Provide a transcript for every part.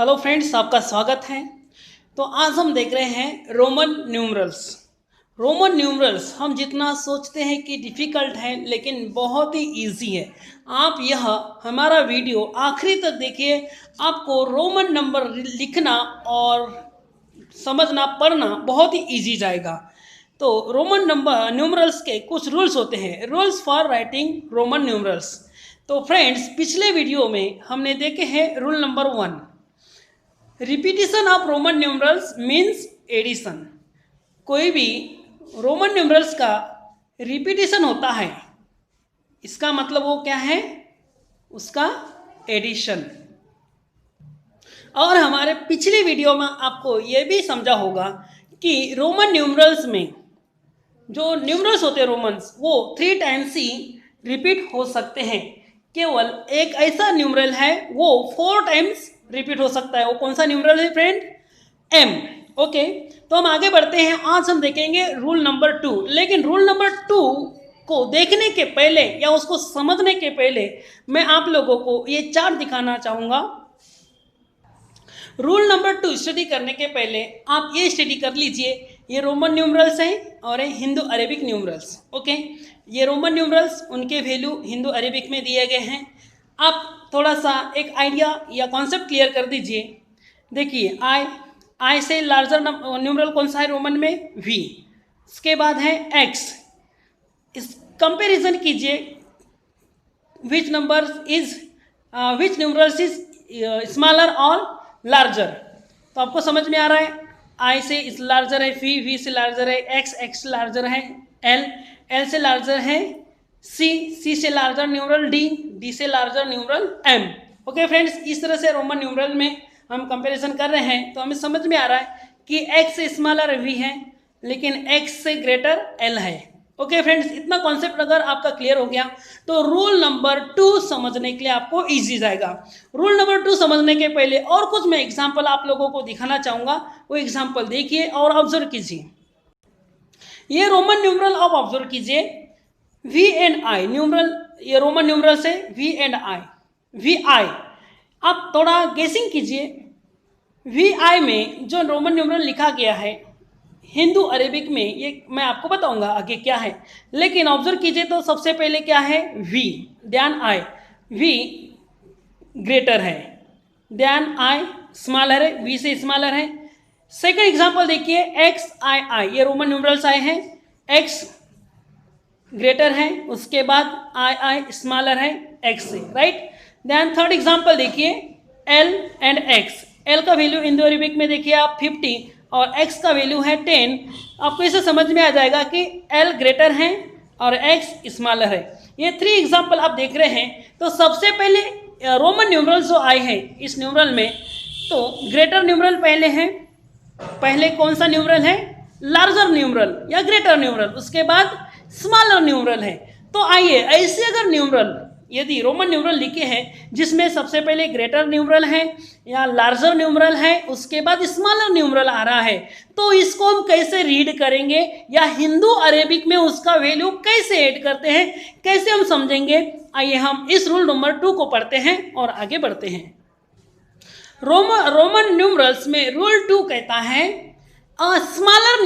Hello friends, आपका स्वागत है। तो आज हम देख रहे हैं रोमन न्यूमरल्स। रोमन न्यूमरल्स हम जितना सोचते हैं कि डिफ़िकल्ट है, लेकिन बहुत ही इजी है। आप यह हमारा वीडियो आखिरी तक देखिए, आपको रोमन नंबर लिखना और समझना पढ़ना बहुत ही इजी जाएगा। तो रोमन नंबर न्यूमरल्स के कुछ रूल्स होते हैं, rules for writing Roman numerals. तो फ्रेंड्स, पिछले वीडियो में हमने देखे हैं rule number 1, repetition of Roman numerals means addition. कोई भी रोमन न्यूमरल्स का रिपीटिशन होता है, इसका मतलब वो क्या है, उसका एडिशन। और हमारे पिछले वीडियो में आपको ये भी समझा होगा कि रोमन न्यूमरल्स में जो न्यूमरल्स होते हैं रोमन्स, वो 3 टाइम्स ही रिपीट हो सकते हैं। केवल एक ऐसा न्यूमरल है वो 4 टाइम्स रिपीट हो सकता है। वो कौन सा न्यूमरल है फ्रेंड? एम। ओके, तो हम आगे बढ़ते हैं। आज हम देखेंगे रूल नंबर 2। लेकिन रूल नंबर 2 को देखने के पहले या उसको समझने के पहले मैं आप लोगों को ये चार्ट दिखाना चाहूँगा। रूल नंबर 2 स्टडी करने के पहले आप ये स्टडी कर लीजिए, ये रोमन न्यूमरल्स हैं और हिंदू अरेबिक न्यूमरल्स। ओके, ये रोमन न्यूमरल्स, उनके वैल्यू हिंदू अरेबिक में दिए गए हैं। आप थोड़ा सा एक आइडिया या कॉन्सेप्ट क्लियर कर दीजिए। देखिए, आई से लार्जर न्यूमरल कौन सा है रोमन में? वी। इसके बाद है एक्स। इस कंपैरिजन कीजिए, विच न्यूमरल्स इज स्मॉलर और लार्जर। तो आपको समझ में आ रहा है, आई से इस लार्जर है वी से लार्जर है एक्स लार्जर है एल से लार्जर है सी से लार्जर न्यूमरल डी से larger numeral M. Okay friends, इस तरह से रोमन न्यूमरल में हम कंपैरिजन कर रहे हैं। तो हमें समझ में आ रहा है कि एक्स से स्मॉलर वी है, लेकिन एक्स से ग्रेटर एल है। ओके फ्रेंड्स, इतना कॉन्सेप्ट अगर आपका क्लियर हो गया तो रूल नंबर 2 समझने के लिए आपको इजी जाएगा। रूल नंबर 2 समझने के पहले और कुछ मैं एग्जांपल आप लोगों को दिखाना चाहूँगा, वो एग्जांपल देखिए और ऑब्जर्व कीजिए। ये रोमन न्यूमरल आप ऑब्जर्व कीजिए, वी एंड आई न्यूमरल, ये रोमन न्यूमरल से वी एंड आई, वी आई। आप थोड़ा गेसिंग कीजिए, वी आई में जो रोमन न्यूमरल लिखा गया है हिंदू अरेबिक में, ये मैं आपको बताऊंगा आगे क्या है। लेकिन ऑब्जर्व कीजिए तो सबसे पहले क्या है? वी, ध्यान आई, वी ग्रेटर है, ध्यान आई स्मॉलर है, वी से स्मॉलर है। सेकंड एग्जांपल देखिए, एक्स आई, ये रोमन न्यूमरल्स आए हैं, एक्स ग्रेटर है, उसके बाद आई स्मॉलर है एक्स से, राइट। देन थर्ड एग्जांपल देखिए, एल एंड एक्स। एल का वैल्यू इंडो अरेबिक में देखिए आप 50 और एक्स का वैल्यू है 10। आपको इसे समझ में आ जाएगा कि एल ग्रेटर है और एक्स स्मॉलर है। ये 3 एग्जांपल आप देख रहे हैं। तो सबसे पहले रोमन न्यूमरल्स जो आए हैं इस न्यूमरल में, तो ग्रेटर न्यूमरल पहले है। पहले कौन सा न्यूमरल है? लार्जर न्यूमरल या ग्रेटर न्यूमरल, उसके बाद स्मॉलर न्यूमरल है। तो आइए, ऐसे अगर न्यूमरल यदि रोमन न्यूमरल लिखे हैं जिसमें सबसे पहले ग्रेटर न्यूमरल है या लार्जर न्यूमरल है, उसके बाद स्मॉलर न्यूमरल आ रहा है, तो इसको हम कैसे रीड करेंगे या हिंदू अरेबिक में उसका वैल्यू कैसे ऐड करते हैं, कैसे हम समझेंगे? आइए हम इस रूल नंबर 2 को पढ़ते हैं और आगे बढ़ते हैं। रोमन न्यूमरल्स में रूल 2 कहता है, a smaller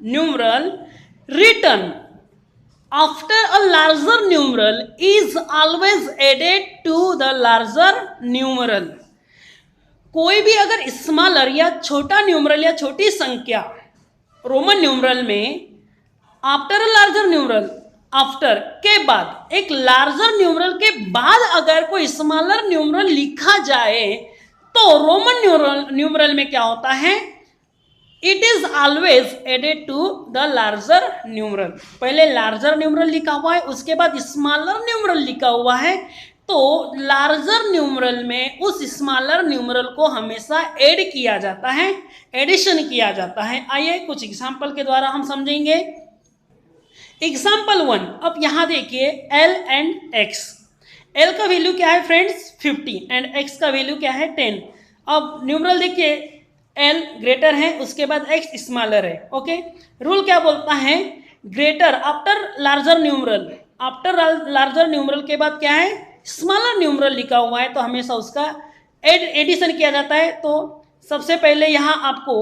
numeral written after a larger numeral is always added to the larger numeral। कोई भी अगर स्मॉलर या छोटा न्यूमरल या छोटी संख्या रोमन न्यूमरल में after a larger numeral, after के बाद, एक लार्जर न्यूमरल के बाद अगर कोई स्मॉलर न्यूमरल लिखा जाए तो रोमन न्यूमरल में क्या होता है? It is always added to the larger numeral. पहले लार्जर न्यूमरल लिखा हुआ है, उसके बाद स्मॉलर न्यूमरल लिखा हुआ है, तो लार्जर न्यूमरल में उस स्मॉलर न्यूमरल को हमेशा ऐड किया जाता है, एडिशन किया जाता है। आइए कुछ एग्जांपल के द्वारा हम समझेंगे। एग्जांपल 1, अब यहां देखिए, एल एंड एक्स। एल का वैल्यू क्या है फ्रेंड्स? 50 एंड एक्स का वैल्यू क्या है? 10। अब न्यूमरल देखिए, एल ग्रेटर है, उसके बाद एक्स स्मॉलर है। ओके, रूल क्या बोलता है? Greater after larger numeral, after larger numeral के बाद क्या है? स्मॉलर न्यूमरल लिखा हुआ है, तो हमेशा उसका एडिशन किया जाता है। तो सबसे पहले यहाँ आपको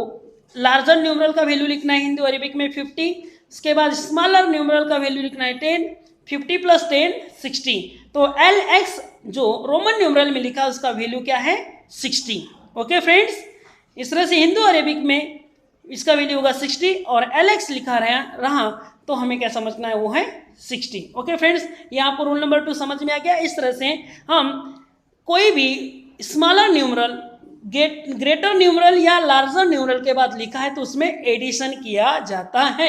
लार्जर न्यूमरल का वैल्यू लिखना है हिंदू अरेबिक में 50, उसके बाद स्मॉलर न्यूमरल का वैल्यू लिखना है 10, 50 + 10 60। तो LX जो रोमन न्यूमरल में लिखा उसका वैल्यू क्या है 60। ओके फ्रेंड्स, इस तरह से हिंदू अरेबिक में इसका वैल्यू होगा 60 और LX लिखा रहा तो हमें क्या समझना है वो है 60। ओके फ्रेंड्स, ये आपको रूल नंबर 2 समझ में आ गया। इस तरह से हम कोई भी स्मॉलर न्यूमरल ग्रेटर न्यूमरल या लार्जर न्यूमरल के बाद लिखा है तो उसमें एडिशन किया जाता है।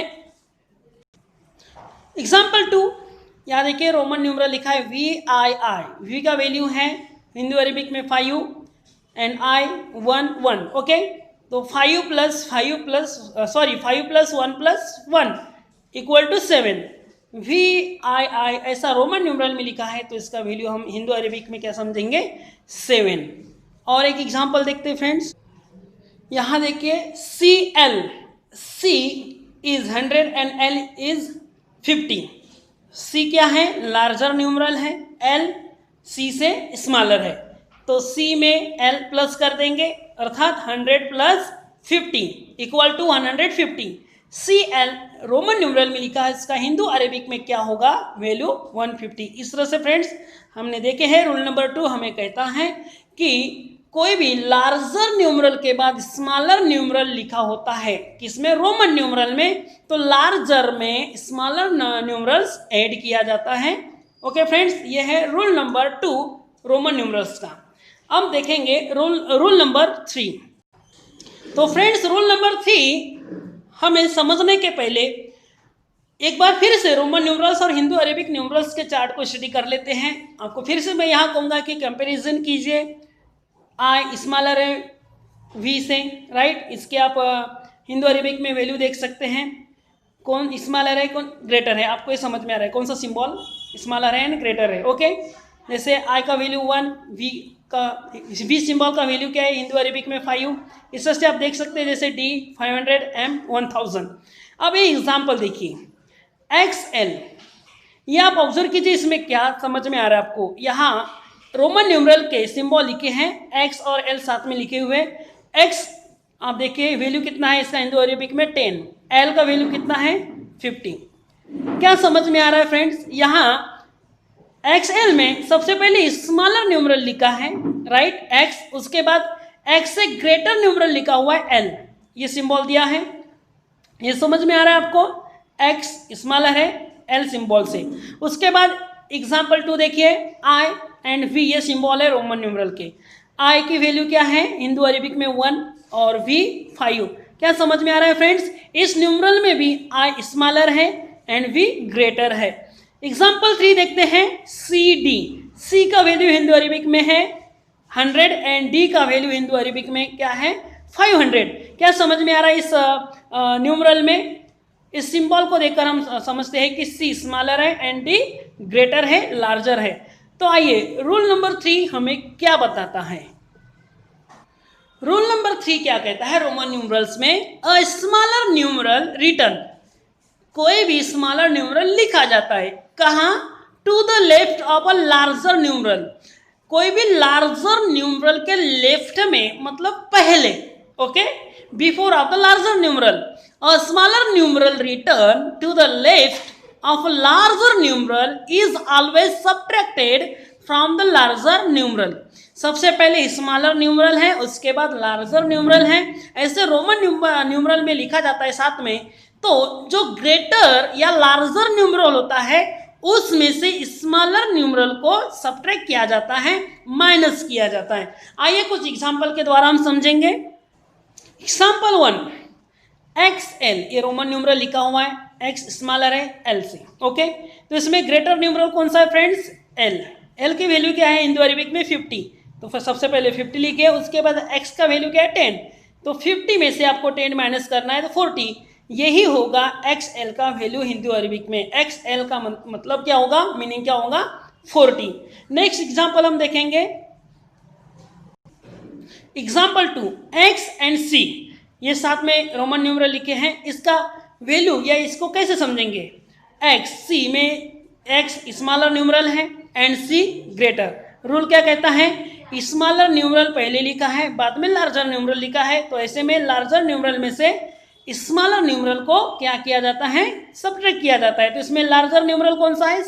एग्जाम्पल 2, यहाँ देखिए रोमन न्यूमरल लिखा है VII। V का वैल्यू है हिंदू अरेबिक में 5 एंड I 1 1। ओके, तो 5 + 1 + 1 = 7। VII ऐसा रोमन न्यूमरल में लिखा है तो इसका वैल्यू हम हिंदू अरेबिक में क्या समझेंगे 7। और एक एग्जांपल देखते हैं फ्रेंड्स, यहाँ देखिए CL, C is 100 and L is 50। C क्या है लार्जर न्यूमरल है, L C से स्मॉलर है, तो C में L प्लस कर देंगे अर्थात 100 + 50 = 150। CL रोमन न्यूमरल में लिखा है, इसका हिंदू अरेबिक में क्या होगा वैल्यू 150। इस तरह से फ्रेंड्स हमने देखे हैं रूल नंबर 2 हमें कहता है कि कोई भी लार्जर न्यूमरल के बाद स्मॉलर न्यूमरल लिखा होता है किसमें रोमन न्यूमरल में, तो लार्जर में स्मॉलर न्यूमरल्स ऐड किया जाता है। ओके फ्रेंड्स, ये है रूल नंबर 2 रोमन न्यूमरल्स का। अब देखेंगे रूल नंबर 3। तो फ्रेंड्स रूल नंबर 3 हमें समझने के पहले एक बार फिर से रोमन न्यूमरल्स और हिंदू अरेबिक न्यूमरल्स के चार्ट को स्टडी कर लेते हैं। आपको फिर से मैं यहाँ कहूँगा कि कंपैरिजन कीजिए। I स्मॉलर है V से, राइट, इसके आप हिंदू अरेबिक में वैल्यू देख सकते हैं, कौन स्मॉलर है कौन ग्रेटर है, आपको ये समझ में आ रहा है कौन सा सिंबल स्मॉलर है एंड ग्रेटर है। ओके, जैसे I का वैल्यू 1, V सिंबल का वैल्यू क्या है हिंदू अरेबिक में 5। इस तरह से आप देख सकते हैं जैसे D 500, M 1000। अब ये एग्जाम्पल देखिए XL, ये आप ऑब्जर्व कीजिए इसमें क्या समझ में आ रहा है आपको। यहाँ रोमन न्यूमरल के सिंबल लिखे हैं X और L साथ में लिखे हुए। X आप देखिए वैल्यू कितना है इसका हिंदू अरेबिक में 10, L का वैल्यू कितना है 50। क्या समझ में आ रहा है फ्रेंड्स, यहाँ XL में सबसे पहले स्मॉलर न्यूमरल लिखा है, राइट, X, उसके बाद X से ग्रेटर न्यूमरल लिखा हुआ है L, ये सिंबल दिया है, ये समझ में आ रहा है आपको। X स्मॉलर है L सिंबल से। उसके बाद एग्जाम्पल 2 देखिए I एंड V, ये सिंबल है रोमन न्यूमरल के। I की वैल्यू क्या है हिंदू अरेबिक में 1 और V 5। क्या समझ में आ रहा है फ्रेंड्स, इस न्यूमरल में भी I स्मॉलर है एंड V ग्रेटर है। एग्जाम्पल 3 देखते हैं CD, C का वैल्यू हिंदू अरेबिक में है 100 एंड D का वैल्यू हिंदू अरेबिक में क्या है 500। क्या समझ में आ रहा है इस न्यूमरल में, इस सिंबल को देखकर हम समझते हैं कि C स्मॉलर है एंड D ग्रेटर है लार्जर है। तो आइए रूल नंबर 3 हमें क्या बताता है। रूल नंबर 3 क्या कहता है रोमन न्यूमरल्स में, अ स्मॉलर न्यूमरल रिटर्न, कोई भी स्मॉलर न्यूमरल लिखा जाता है कहाँ, to the left of a larger numeral, कोई भी लार्जर न्यूमरल के लेफ्ट में मतलब पहले, okay, before of the larger numeral. A smaller numeral return to the left of a larger numeral is always subtracted from the larger numeral। सबसे पहले smaller numeral है उसके बाद लार्जर न्यूमरल है, ऐसे रोमन न्यूमरल में लिखा जाता है साथ में। तो जो ग्रेटर या लार्जर न्यूमरल होता है उसमें से स्मॉलर न्यूमरल को सब्ट्रैक्ट किया जाता है, माइनस किया जाता है। आइए कुछ एग्जांपल के द्वारा हम समझेंगे। एग्जांपल 1, XL, ये रोमन न्यूमरल लिखा हुआ है, X स्मॉलर है L से, ओके, तो इसमें ग्रेटर न्यूमरल कौन सा है फ्रेंड्स L। L की वैल्यू क्या है हिंदू अरेबिक में 50, तो फिर सबसे पहले 50 लिखे, उसके बाद X का वैल्यू क्या है 10, तो 50 में से आपको 10 माइनस करना है तो 40, यही होगा XL का वैल्यू हिंदू अरेबिक में। XL का मतलब क्या होगा, मीनिंग क्या होगा 40। नेक्स्ट एग्जाम्पल हम देखेंगे, एग्जाम्पल 2, X एंड C, ये साथ में रोमन न्यूमरल लिखे हैं, इसका वैल्यू या इसको कैसे समझेंगे, X, C में X स्मॉलर न्यूमरल है एंड C ग्रेटर। रूल क्या कहता है, स्मॉलर न्यूमरल पहले लिखा है, बाद में लार्जर न्यूमरल लिखा है, तो ऐसे में लार्जर न्यूमरल में से स्मॉलर न्यूमरल को क्या किया जाता है, सब्ट्रैक्ट किया जाता है। तो इसमें लार्जर न्यूमरल कौन सा है,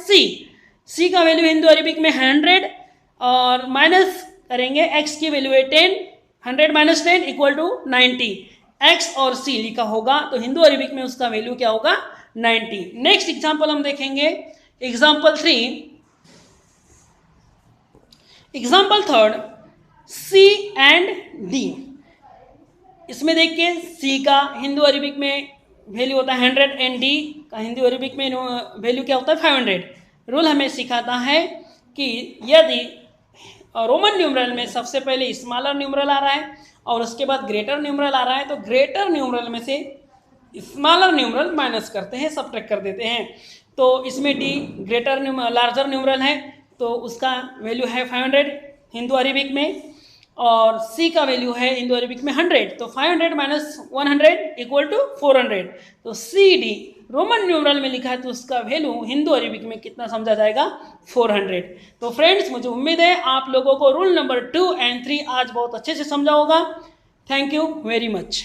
सी का वैल्यू हिंदू अरबिक में 100 और माइनस करेंगे x की वैल्यू है 10, 100 माइनस 10 इक्वल टू 90, x और c लिखा होगा तो हिंदू अरबिक में उसका वैल्यू क्या होगा 90। नेक्स्ट एग्जाम्पल हम देखेंगे, example 3, example 3 C and D। इसमें देखिए C का हिंदू अरबिक में वैल्यू होता है 100 एंड D का हिंदू अरबिक में वैल्यू क्या होता है 500। रूल हमें सिखाता है कि यदि रोमन न्यूमरल में सबसे पहले स्मॉलर न्यूमरल आ रहा है और उसके बाद ग्रेटर न्यूमरल आ रहा है, तो ग्रेटर न्यूमरल में से स्मॉलर न्यूमरल माइनस करते हैं, सब्ट्रैक्ट कर देते हैं। तो इसमें D ग्रेटर लार्जर न्यूमरल है तो उसका वैल्यू है 500 हिंदू अरबिक में, और C का वैल्यू है हिंदू अरबिक में 100, तो 500 माइनस 100 इक्वल टू 400। तो CD रोमन न्यूमरल में लिखा है तो उसका वैल्यू हिंदू अरबिक में कितना समझा जाएगा 400। तो फ्रेंड्स, मुझे उम्मीद है आप लोगों को रूल नंबर 2 एंड 3 आज बहुत अच्छे से समझा होगा। Thank you very much.